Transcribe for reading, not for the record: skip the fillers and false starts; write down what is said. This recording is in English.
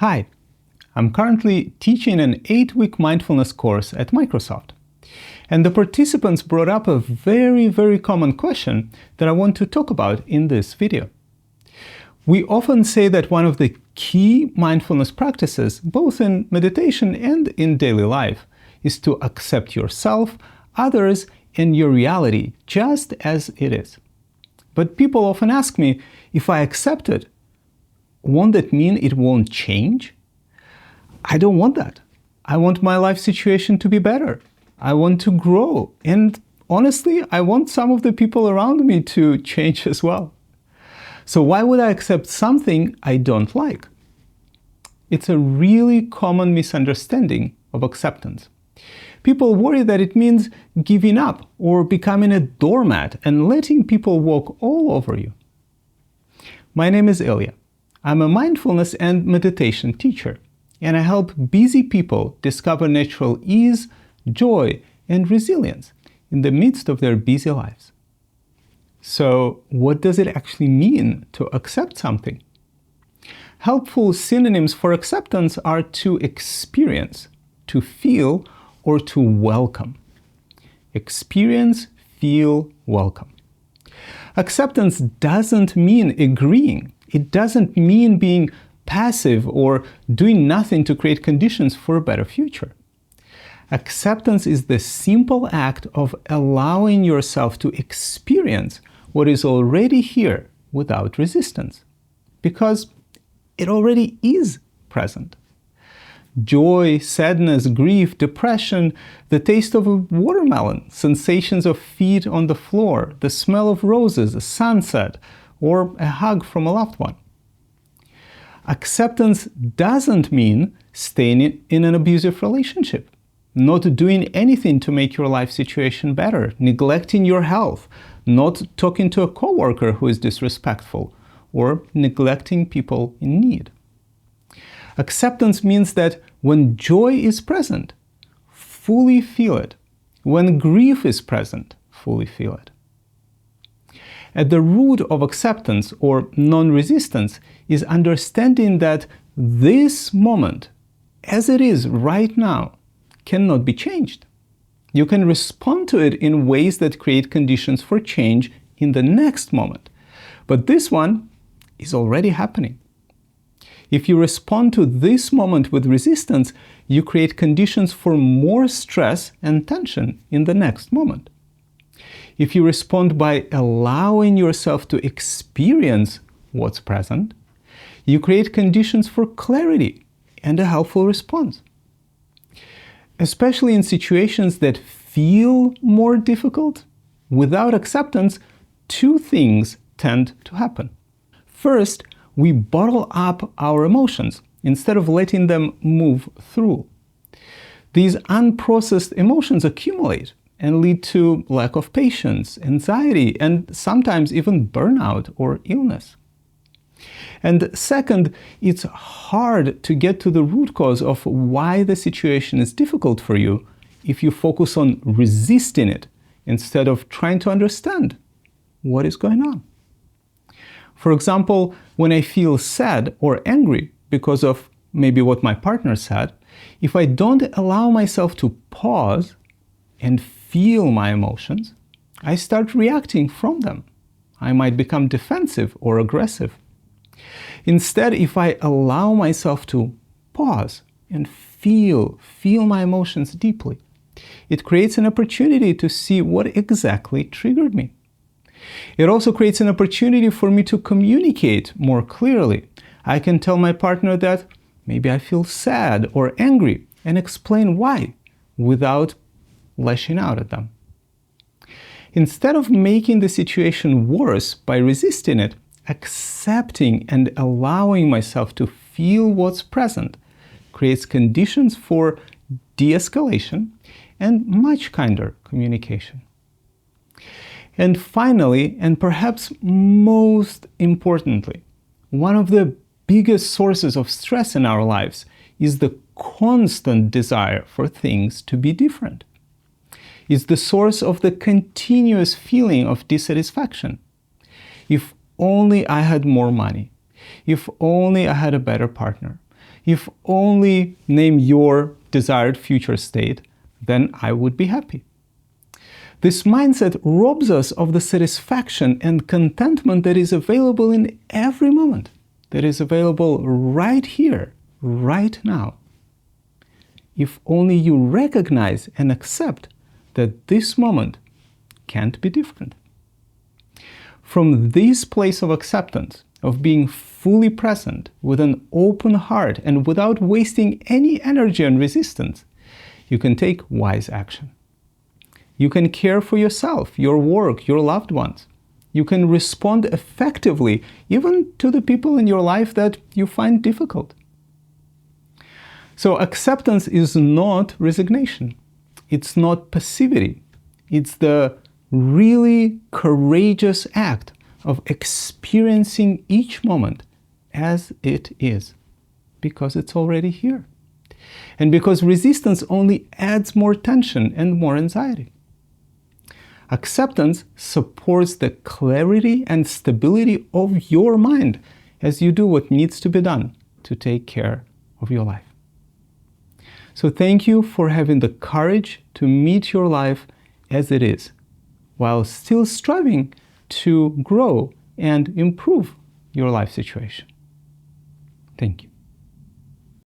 Hi, I'm currently teaching an 8-week mindfulness course at Microsoft. And the participants brought up a very common question that I want to talk about in this video. We often say that one of the key mindfulness practices, both in meditation and in daily life, is to accept yourself, others, and your reality just as it is. But people often ask me, if I accept it, won't that mean it won't change? I don't want that. I want my life situation to be better. I want to grow. And honestly, I want some of the people around me to change as well. So why would I accept something I don't like? It's a really common misunderstanding of acceptance. People worry that it means giving up or becoming a doormat and letting people walk all over you. My name is Ilya. I'm a mindfulness and meditation teacher, and I help busy people discover natural ease, joy, and resilience in the midst of their busy lives. So, what does it actually mean to accept something? Helpful synonyms for acceptance are to experience, to feel, or to welcome. Experience, feel, welcome. Acceptance doesn't mean agreeing. It doesn't mean being passive or doing nothing to create conditions for a better future. Acceptance is the simple act of allowing yourself to experience what is already here without resistance, because it already is present. Joy, sadness, grief, depression, the taste of a watermelon, sensations of feet on the floor, the smell of roses, a sunset, or a hug from a loved one. Acceptance doesn't mean staying in an abusive relationship, not doing anything to make your life situation better, neglecting your health, not talking to a coworker who is disrespectful, or neglecting people in need. Acceptance means that when joy is present, fully feel it. When grief is present, fully feel it. At the root of acceptance or non-resistance is understanding that this moment, as it is right now, cannot be changed. You can respond to it in ways that create conditions for change in the next moment. But this one is already happening. If you respond to this moment with resistance, you create conditions for more stress and tension in the next moment. If you respond by allowing yourself to experience what's present, you create conditions for clarity and a helpful response. Especially in situations that feel more difficult, without acceptance, two things tend to happen. First, we bottle up our emotions instead of letting them move through. These unprocessed emotions accumulate and lead to lack of patience, anxiety, and sometimes even burnout or illness. And second, it's hard to get to the root cause of why the situation is difficult for you if you focus on resisting it instead of trying to understand what is going on. For example, when I feel sad or angry because of maybe what my partner said, if I don't allow myself to pause and feel my emotions, I start reacting from them. I might become defensive or aggressive. Instead, if I allow myself to pause and feel my emotions deeply, it creates an opportunity to see what exactly triggered me. It also creates an opportunity for me to communicate more clearly. I can tell my partner that maybe I feel sad or angry and explain why without lashing out at them. Instead of making the situation worse by resisting it, accepting and allowing myself to feel what's present creates conditions for de-escalation and much kinder communication. And finally, and perhaps most importantly, one of the biggest sources of stress in our lives is the constant desire for things to be different. It's the source of the continuous feeling of dissatisfaction. If only I had more money. If only I had a better partner. If only name your desired future state, then I would be happy. This mindset robs us of the satisfaction and contentment that is available in every moment, that is available right here, right now. If only you recognize and accept that this moment can't be different. From this place of acceptance, of being fully present with an open heart and without wasting any energy and resistance, you can take wise action. You can care for yourself, your work, your loved ones. You can respond effectively even to the people in your life that you find difficult. So acceptance is not resignation. It's not passivity. It's the really courageous act of experiencing each moment as it is, because it's already here. And because resistance only adds more tension and more anxiety. Acceptance supports the clarity and stability of your mind as you do what needs to be done to take care of your life. So thank you for having the courage to meet your life as it is, while still striving to grow and improve your life situation. Thank you.